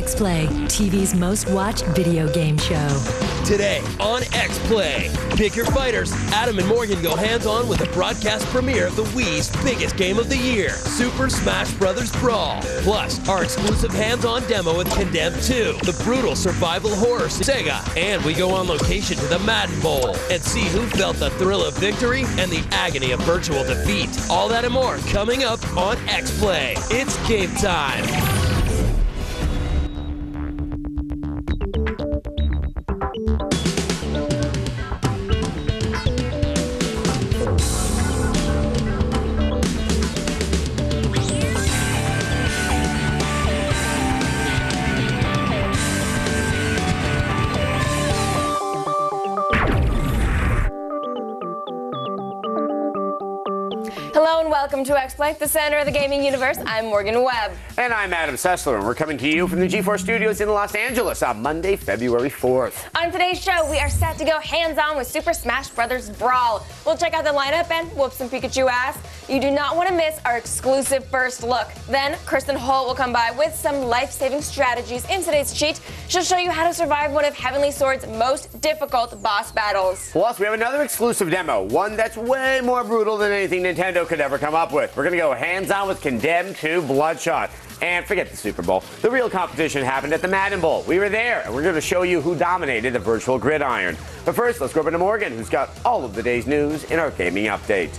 X-Play, TV's most watched video game show. Today on X-Play, pick your fighters. Adam and Morgan go hands-on with the broadcast premiere of the Wii's biggest game of the year, Super Smash Bros. Brawl. Plus, our exclusive hands-on demo with Condemned 2, the brutal survival horror Sega. And we go on location to the Madden Bowl and see who felt the thrill of victory and the agony of virtual defeat. All that and more coming up on X-Play. It's game time. Hello and welcome to X-Play, the center of the gaming universe. I'm Morgan Webb. And I'm Adam Sessler, and we're coming to you from the G4 studios in Los Angeles on Monday, February 4th. On today's show, we are set to go hands-on with Super Smash Bros. Brawl. We'll check out the lineup and whoop some Pikachu ass. You do not want to miss our exclusive first look. Then, Kristen Holt will come by with some life-saving strategies in today's cheat. She'll show you how to survive one of Heavenly Sword's most difficult boss battles. Plus, we have another exclusive demo, one that's way more brutal than anything Nintendo could ever come up with. We're going to go hands-on with Condemned 2 Bloodshot. And forget the Super Bowl. The real competition happened at the Madden Bowl. We were there, and we're going to show you who dominated the virtual gridiron. But first, let's go over to Morgan, who's got all of the day's news in our gaming update.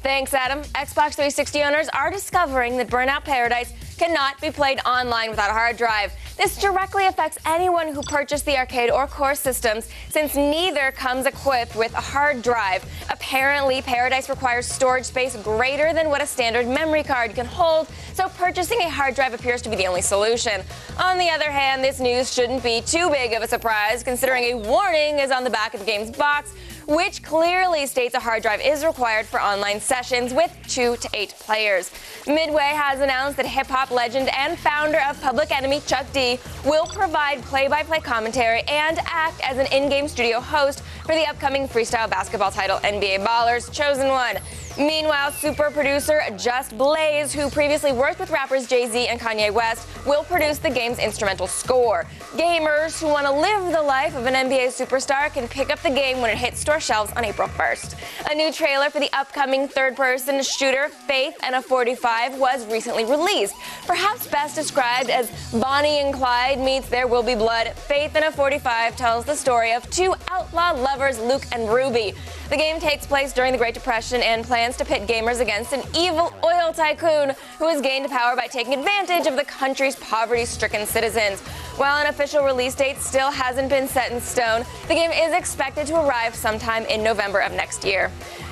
Thanks, Adam. Xbox 360 owners are discovering that Burnout Paradise cannot be played online without a hard drive. This directly affects anyone who purchased the arcade or core systems, since neither comes equipped with a hard drive. Apparently, Paradise requires storage space greater than what a standard memory card can hold, so purchasing a hard drive appears to be the only solution. On the other hand, this news shouldn't be too big of a surprise, considering a warning is on the back of the game's box, which clearly states a hard drive is required for online sessions with 2 to 8 players. Midway has announced that hip-hop legend and founder of Public Enemy, Chuck D, will provide play-by-play commentary and act as an in-game studio host for the upcoming freestyle basketball title NBA Ballers Chosen One. Meanwhile, super producer Just Blaze, who previously worked with rappers Jay-Z and Kanye West, will produce the game's instrumental score. Gamers who want to live the life of an NBA superstar can pick up the game when it hits store shelves on April 1st. A new trailer for the upcoming third-person shooter Faith and a 45 was recently released. Perhaps best described as Bonnie and Clyde meets There Will Be Blood, Faith and a 45 tells the story of two outlaw lovers, Luke and Ruby. The game takes place during the Great Depression and plans to pit gamers against an evil oil tycoon who has gained power by taking advantage of the country's poverty-stricken citizens. While an official release date still hasn't been set in stone, the game is expected to arrive sometime in November of next year.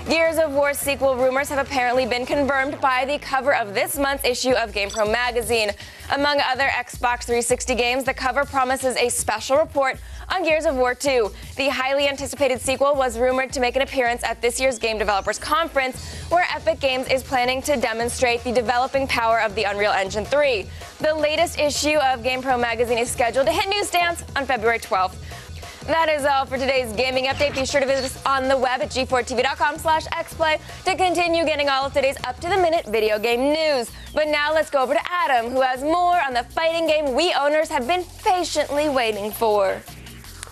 Gears of War sequel rumors have apparently been confirmed by the cover of this month's issue of GamePro magazine. Among other Xbox 360 games, the cover promises a special report on Gears of War 2. The highly anticipated sequel was rumored to make an appearance at this year's Game Developers Conference, where Epic Games is planning to demonstrate the developing power of the Unreal Engine 3. The latest issue of GamePro magazine is scheduled to hit newsstands on February 12th. That is all for today's gaming update. Be sure to visit us on the web at g4tv.com/xplay to continue getting all of today's up-to-the-minute video game news. But now let's go over to Adam, who has more on the fighting game Wii owners have been patiently waiting for.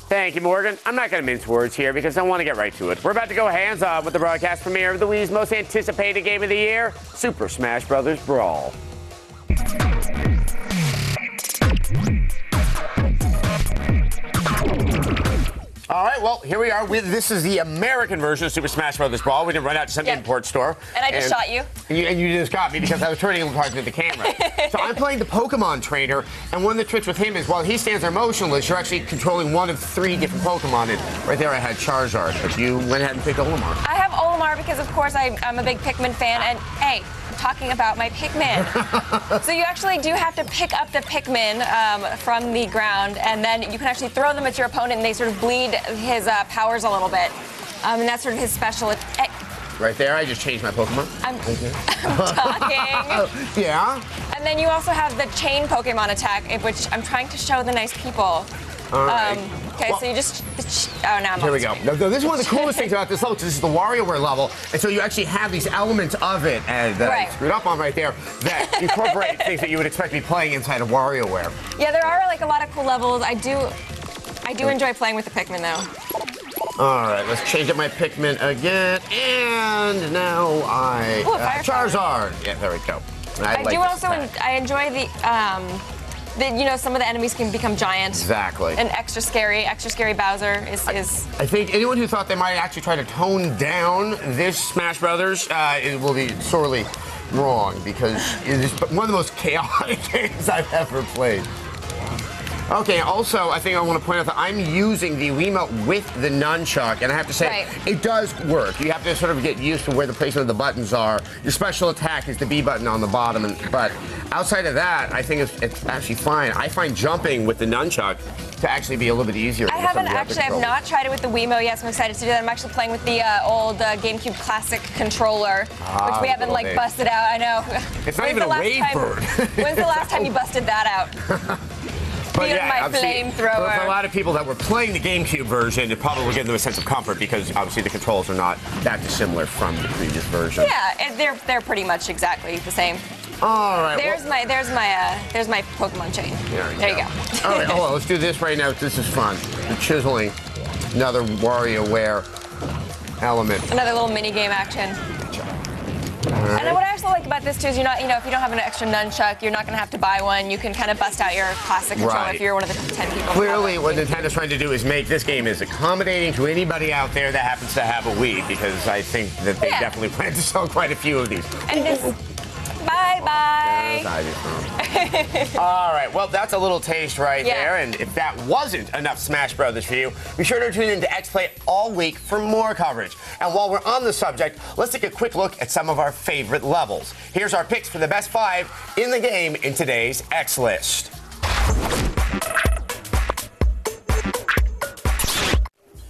Thank you, Morgan. I'm not going to mince words here because I want to get right to it. We're about to go hands-on with the broadcast premiere of the Wii's most anticipated game of the year, Super Smash Bros. Brawl. All right, well, here we are with, this is the American version of Super Smash Bros. Brawl. We didn't run out to some import store. And I just shot you. And you just got me because I was turning and talking to the camera. So I'm playing the Pokemon trainer, and one of the tricks with him is while he stands there motionless, you're actually controlling one of 3 different Pokemon. And right there I had Charizard, but you went ahead and picked Olimar. I have Olimar because, of course, I'm a big Pikmin fan, and hey, I'm talking about my Pikmin. So you actually do have to pick up the Pikmin from the ground, and then you can actually throw them at your opponent, and they sort of bleed his powers a little bit. And that's sort of his special. Right there, I just changed my Pokemon. I'm talking. Yeah. And then you also have the chain Pokemon attack, which I'm trying to show the nice people. All right. Okay, so you just... Oh, now I'm Here on we go. No, this is one of the coolest things about this level, because this is the WarioWare level, and so you actually have these elements of it, and that I screwed up on right there, that incorporate things that you would expect to be playing inside of WarioWare. Yeah, there are like a lot of cool levels. I do enjoy playing with the Pikmin, though. All right, let's change up my Pikmin again, and now Ooh, Charizard. Yeah, there we go. I enjoy you know, some of the enemies can become giant. Exactly. And extra scary Bowser is... I think anyone who thought they might actually try to tone down this Smash Brothers it will be sorely wrong, because it is one of the most chaotic games I've ever played. Okay, also, I think I want to point out that I'm using the Wiimote with the nunchuck, and I have to say, it does work. You have to sort of get used to where the placement of the buttons are. Your special attack is the B button on the bottom, but outside of that, I think it's actually fine. I find jumping with the nunchuck to actually be a little bit easier. I've not tried it with the Wiimote yet, so I'm excited to do that. I'm actually playing with the old GameCube Classic controller, which we haven't, like, busted out. I know. It's not even a Wavebird. When's the last time you busted that out? But yeah, my flamethrower. For a lot of people that were playing the GameCube version, it probably will give them a sense of comfort, because obviously the controls are not that dissimilar from the previous version. Yeah, and they're pretty much exactly the same. All right. There's my Pokemon chain. There you go. All right, hold on. Let's do this right now. This is fun. We're chiseling another WarioWare element. Another little mini game action. Right. And what I also like about this too is if you don't have an extra nunchuck, you're not going to have to buy one. You can kind of bust out your classic controller if you're one of the 10 people. Clearly, what Nintendo's trying to do is make this game as accommodating to anybody out there that happens to have a Wii, because I think that they definitely plan to sell quite a few of these. And this. Bye-bye. All right, well, that's a little taste right there, and if that wasn't enough Smash Brothers for you, be sure to tune into X-Play all week for more coverage. And while we're on the subject, let's take a quick look at some of our favorite levels. Here's our picks for the best 5 in the game in today's X-List.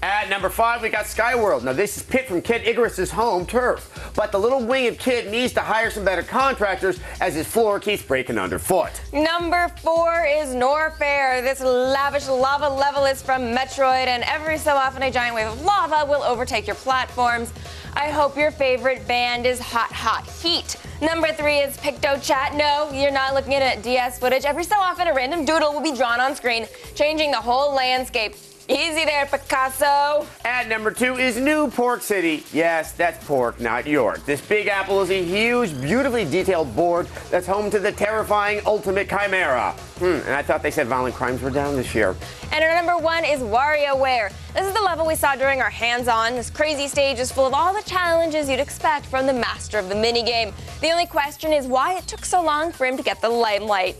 At number 5, we got Skyworld. Now, this is Pit from Kid Icarus's home turf, but the little winged kid needs to hire some better contractors as his floor keeps breaking underfoot. Number 4 is Norfair. This lavish lava level is from Metroid, and every so often a giant wave of lava will overtake your platforms. I hope your favorite band is Hot Hot Heat. Number 3 is PictoChat. No, you're not looking at DS footage. Every so often a random doodle will be drawn on screen, changing the whole landscape. Easy there, Picasso. At number 2 is New Pork City. Yes, that's pork, not York. This Big Apple is a huge, beautifully detailed board that's home to the terrifying Ultimate Chimera. And I thought they said violent crimes were down this year. And our number 1 is WarioWare. This is the level we saw during our hands-on. This crazy stage is full of all the challenges you'd expect from the master of the minigame. The only question is why it took so long for him to get the limelight.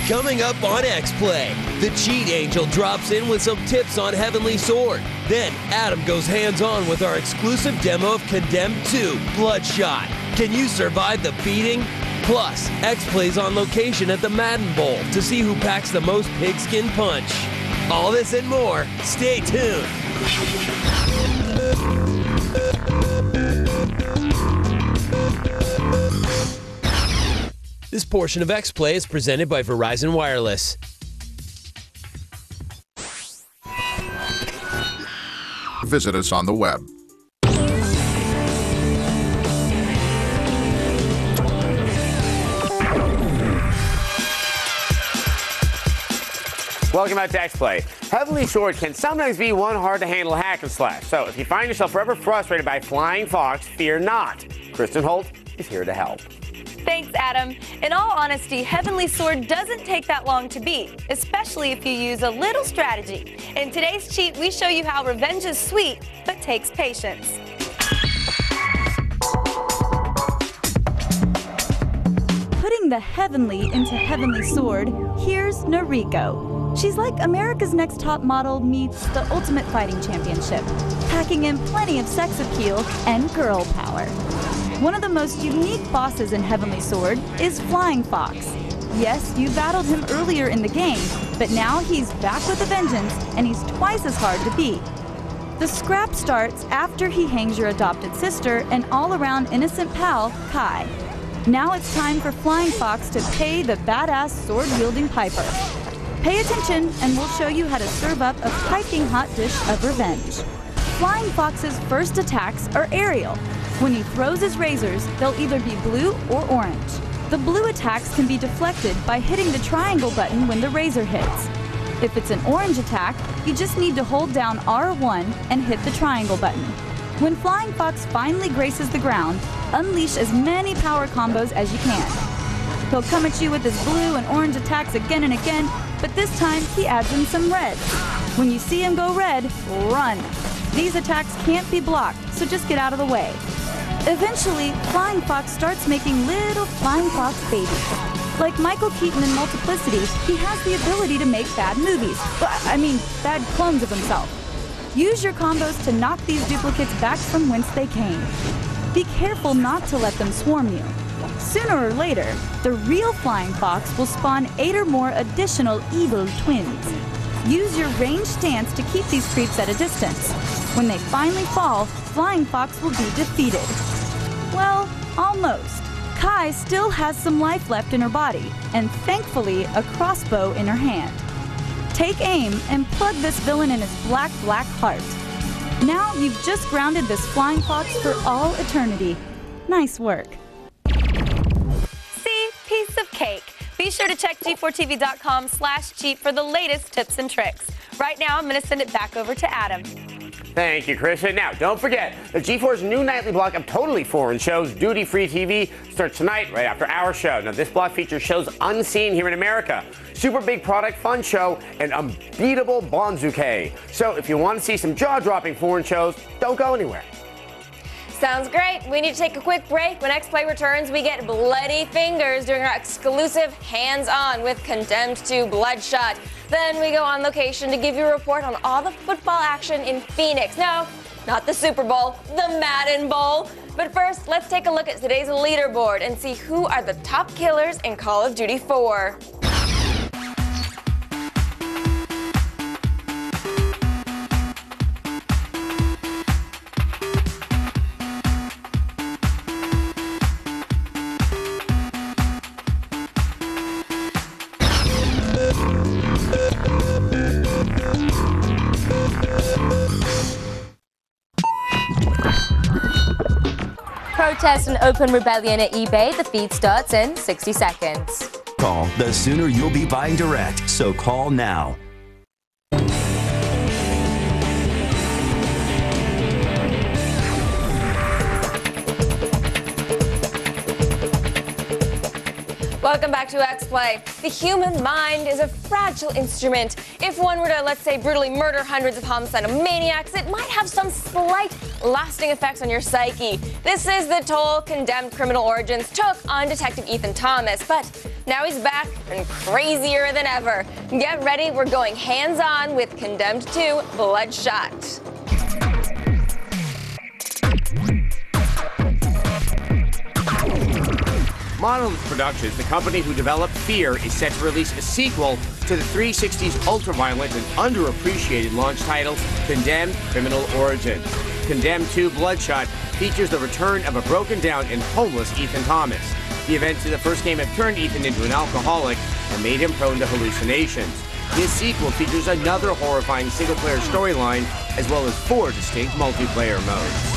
Coming up on X-Play, the Cheat Angel drops in with some tips on Heavenly Sword. Then Adam goes hands-on with our exclusive demo of Condemned 2, Bloodshot. Can you survive the beating? Plus, X-Play's on location at the Madden Bowl to see who packs the most pigskin punch. All this and more. Stay tuned. This portion of X-Play is presented by Verizon Wireless. Visit us on the web. Welcome back to X-Play. Heavenly Sword can sometimes be one hard-to-handle hack and slash. So if you find yourself forever frustrated by Flying Fox, fear not. Kristen Holt is here to help. Thanks, Adam. In all honesty, Heavenly Sword doesn't take that long to beat, especially if you use a little strategy. In today's cheat, we show you how revenge is sweet, but takes patience. Putting the heavenly into Heavenly Sword, here's Noriko. She's like America's Next Top Model meets the Ultimate Fighting Championship, packing in plenty of sex appeal and girl power. One of the most unique bosses in Heavenly Sword is Flying Fox. Yes, you battled him earlier in the game, but now he's back with a vengeance, and he's twice as hard to beat. The scrap starts after he hangs your adopted sister and all-around innocent pal, Kai. Now it's time for Flying Fox to pay the badass sword-wielding piper. Pay attention, and we'll show you how to serve up a piping hot dish of revenge. Flying Fox's first attacks are aerial. When he throws his razors, they'll either be blue or orange. The blue attacks can be deflected by hitting the triangle button when the razor hits. If it's an orange attack, you just need to hold down R1 and hit the triangle button. When Flying Fox finally graces the ground, unleash as many power combos as you can. He'll come at you with his blue and orange attacks again and again, but this time he adds in some red. When you see him go red, run. These attacks can't be blocked, so just get out of the way. Eventually, Flying Fox starts making little Flying Fox babies. Like Michael Keaton in Multiplicity, he has the ability to make bad movies. Bad clones of himself. Use your combos to knock these duplicates back from whence they came. Be careful not to let them swarm you. Sooner or later, the real Flying Fox will spawn 8 or more additional evil twins. Use your ranged stance to keep these creeps at a distance. When they finally fall, Flying Fox will be defeated. Well, almost. Kai still has some life left in her body, and thankfully a crossbow in her hand. Take aim and plug this villain in his black heart. Now you've just grounded this Flying Fox for all eternity. Nice work. See? Piece of cake. Be sure to check G4TV.com/cheat for the latest tips and tricks. Right now, I'm going to send it back over to Adam. Thank you, Kristen. Now, don't forget that G4's new nightly block of totally foreign shows, Duty Free TV, starts tonight right after our show. Now, this block features shows unseen here in America, super big product fun show, and unbeatable Bonzuke. So if you want to see some jaw-dropping foreign shows, don't go anywhere. Sounds great. We need to take a quick break. When X-Play returns, we get bloody fingers during our exclusive Hands-On with Condemned to Bloodshot. Then we go on location to give you a report on all the football action in Phoenix. No, not the Super Bowl, the Madden Bowl. But first, let's take a look at today's leaderboard and see who are the top killers in Call of Duty 4. Protest an open rebellion at eBay. The feed starts in 60 seconds. Call, the sooner you'll be buying direct, so call now. Welcome back to X-Play. The human mind is a fragile instrument. If one were to, let's say, brutally murder hundreds of homicidal maniacs, it might have some slight lasting effects on your psyche. This is the toll Condemned Criminal Origins took on Detective Ethan Thomas, but now he's back and crazier than ever. Get ready, we're going hands-on with Condemned 2 Bloodshot. Monolith Productions, the company who developed Fear, is set to release a sequel to the 360's ultra-violent and underappreciated launch title, Condemned Criminal Origins. Condemned 2 Bloodshot features the return of a broken-down and homeless Ethan Thomas. The events of the first game have turned Ethan into an alcoholic and made him prone to hallucinations. This sequel features another horrifying single-player storyline, as well as 4 distinct multiplayer modes.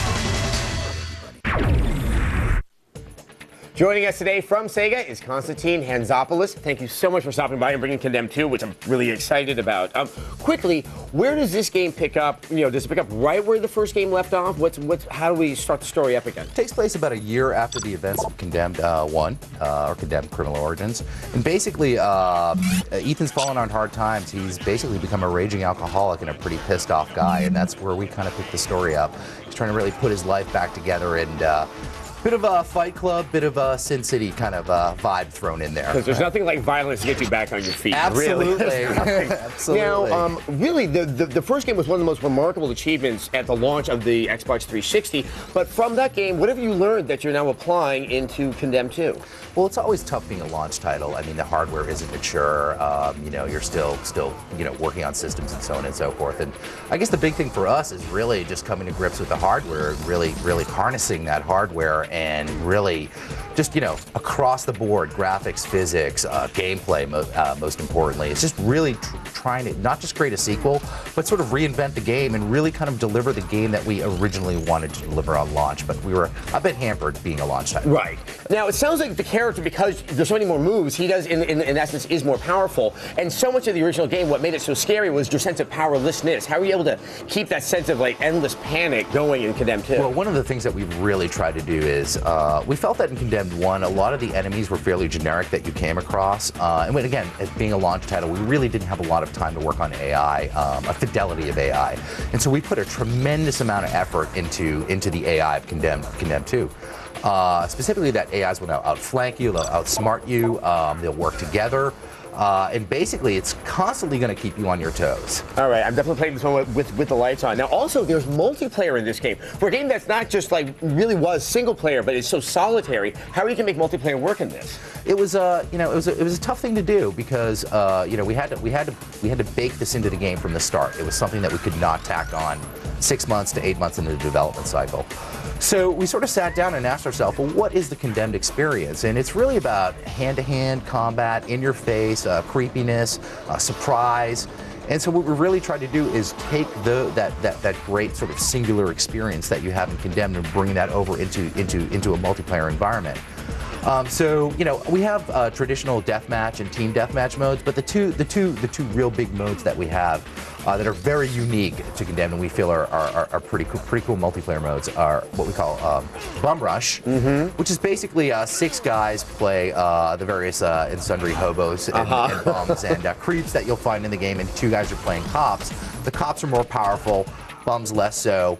Joining us today from Sega is Konstantin Hanzopoulos. Thank you so much for stopping by and bringing Condemned 2, which I'm really excited about. Quickly, where does this game pick up? Does it pick up right where the first game left off? How do we start the story up again? It takes place about a year after the events of Condemned 1, or Condemned Criminal Origins. And basically, Ethan's fallen on hard times. He's basically become a raging alcoholic and a pretty pissed off guy, and that's where we kind of pick the story up. He's trying to really put his life back together, and bit of a Fight Club, bit of a Sin City kind of vibe thrown in there. Because there's nothing like violence to get you back on your feet. Absolutely. Really. Absolutely. Now, really, the first game was one of the most remarkable achievements at the launch of the Xbox 360. But from that game, what have you learned that you're now applying into Condemned 2? Well, it's always tough being a launch title. I mean, the hardware isn't mature. You're still working on systems and so on and so forth. And I guess the big thing for us is really just coming to grips with the hardware, really harnessing that hardware and really just, across the board, graphics, physics, gameplay, most importantly. It's just really trying to not just create a sequel, but sort of reinvent the game and really kind of deliver the game that we originally wanted to deliver on launch. But we were a bit hampered being a launch title. Right. Now, it sounds like the character, because there's so many more moves, he does, in essence, is more powerful. And so much of the original game, what made it so scary was your sense of powerlessness. How were you able to keep that sense of, endless panic going in Condemned 2? Well, one of the things that we've really tried to do is we felt that in Condemned 1, a lot of the enemies were fairly generic that you came across. And again, as being a launch title, we really didn't have a lot of time to work on AI, a fidelity of AI. And so we put a tremendous amount of effort into the AI of Condemned 2. Specifically, that AIs will now outflank you, they'll outsmart you, they'll work together. And basically, it's constantly going to keep you on your toes. All right, I'm definitely playing this one with the lights on. Now, also, there's multiplayer in this game. For a game that's not just really was single player, but it's so solitary, how are you going to make multiplayer work in this? It was it was a tough thing to do because we had to bake this into the game from the start. It was something that we could not tack on 6 months to 8 months into the development cycle. So we sort of sat down and asked ourselves, well, what is the Condemned experience? And it's really about hand-to-hand combat, in-your-face, creepiness, surprise. And so what we really tried to do is take that great sort of singular experience that you have in Condemned and bring that over into a multiplayer environment. We have traditional deathmatch and team deathmatch modes, but the two real big modes that we have that are very unique to Condemned and we feel are pretty cool multiplayer modes are what we call Bum Rush, which is basically 6 guys play the various and sundry hobos and bums and creeps that you'll find in the game, and 2 guys are playing cops. The cops are more powerful. Bums less so.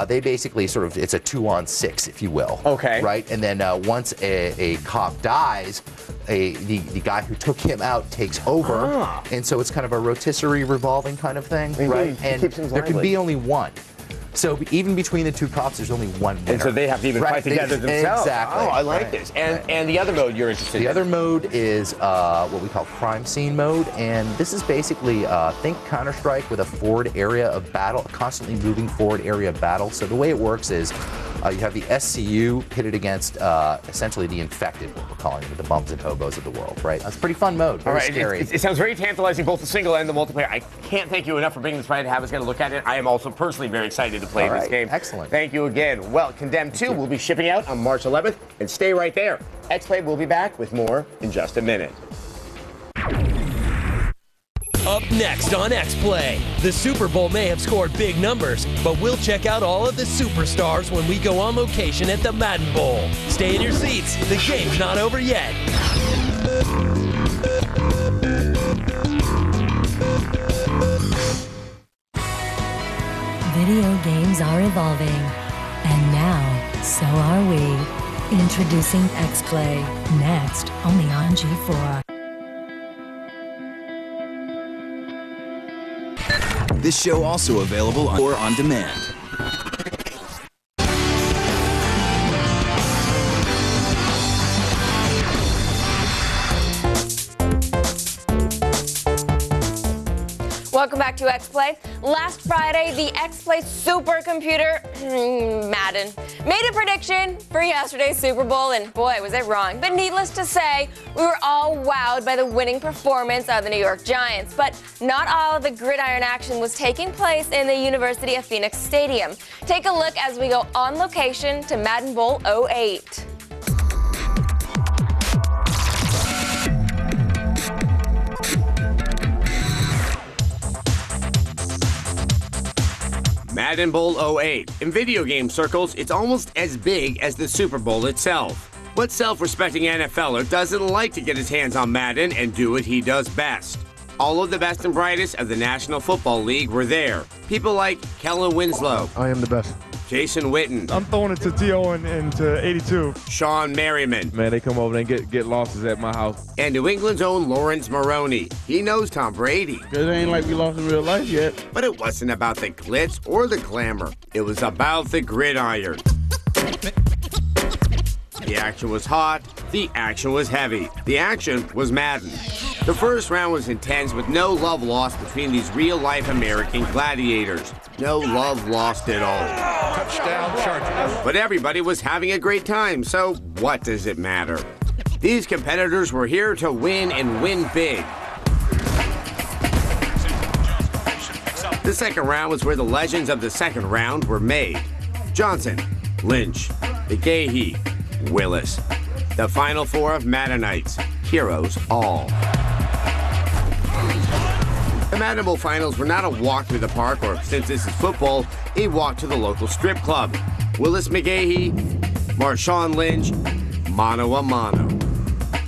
They basically it's a 2-on-6, if you will. Okay. Right? And then once a cop dies, the guy who took him out takes over. And so it's kind of a rotisserie revolving kind of thing, right? And there can be only one. So even between the 2 cops, there's only one winner. And so they have to even fight together themselves. Exactly. Oh, I like this. And the other mode you're interested in? The other mode is what we call crime scene mode, and this is basically think Counter-Strike with a forward area of battle, a constantly moving forward area of battle. So the way it works is you have the SCU pitted against essentially the infected, what we're calling them, the bums and hobos of the world, right? That's a pretty fun mode, very scary. It sounds very tantalizing, both the single and the multiplayer. I can't thank you enough for bringing this by to have us get a look at it. I am also personally very excited to play this game. Excellent. Thank you again. Well, Condemned 2 will be shipping out on March 11th, and stay right there. X-Play will be back with more in just a minute. Up next on X-Play, the Super Bowl may have scored big numbers, but we'll check out all of the superstars when we go on location at the Madden Bowl. Stay in your seats. The game's not over yet. Video games are evolving, and now so are we. Introducing X-Play, next only on G4. This show also available on or on demand. Welcome back to X-Play. Last Friday, the X-Play supercomputer, Madden, made a prediction for yesterday's Super Bowl, and boy, was it wrong. But needless to say, we were all wowed by the winning performance of the New York Giants. But not all of the gridiron action was taking place in the University of Phoenix Stadium. Take a look as we go on location to Madden Bowl 08. Madden Bowl 08. In video game circles, it's almost as big as the Super Bowl itself. What self-respecting NFLer doesn't like to get his hands on Madden and do what he does best? All of the best and brightest of the National Football League were there. People like Kellen Winslow. I am the best. Jason Witten. I'm throwing it to T.O. and to 82. Sean Merriman. Man, they come over and get losses at my house. And New England's own Lawrence Maroney. He knows Tom Brady. It ain't like we lost in real life yet. But it wasn't about the glitz or the glamour. It was about the gridiron. The action was hot. The action was heavy. The action was Madden. The first round was intense with no love lost between these real-life American gladiators. No love lost at all. touchdown Chargers. But everybody was having a great time, so what does it matter? These competitors were here to win and win big. The second round was where the legends of the second round were made. Johnson, Lynch, McGahee, Willis. The final four of Maddenites, heroes all. The Madden Bowl finals were not a walk through the park, or since this is football, a walk to the local strip club. Willis McGahee, Marshawn Lynch, mano a mano.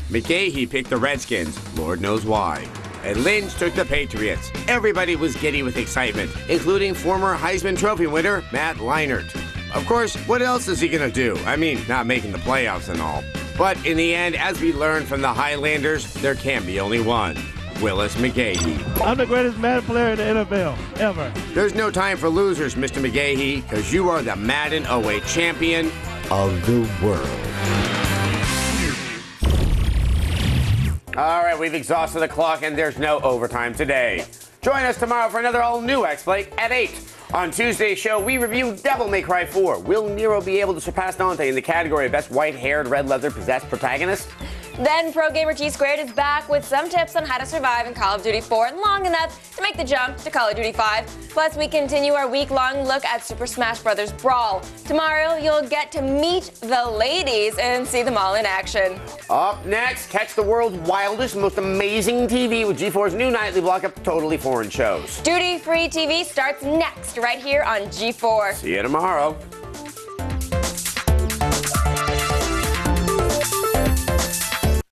McGahee picked the Redskins, Lord knows why. And Lynch took the Patriots. Everybody was giddy with excitement, including former Heisman Trophy winner Matt Leinart. Of course, what else is he gonna do? I mean, not making the playoffs and all. But in the end, as we learned from the Highlanders, there can be only one. Willis McGahee. I'm the greatest Madden player in the NFL, ever. There's no time for losers, Mr. McGahee, because you are the Madden 08 champion of the world. All right, we've exhausted the clock, and there's no overtime today. Join us tomorrow for another all-new X-Play at 8. On Tuesday's show, we review Devil May Cry 4. Will Nero be able to surpass Dante in the category of Best White-Haired, Red Leather-Possessed Protagonist? Then Pro Gamer T-Squared is back with some tips on how to survive in Call of Duty 4 long enough to make the jump to Call of Duty 5. Plus, we continue our week-long look at Super Smash Bros. Brawl. Tomorrow, you'll get to meet the ladies and see them all in action. Up next, catch the world's wildest, most amazing TV with G4's new nightly block of totally foreign shows. Duty-free TV starts next, right here on G4. See you tomorrow.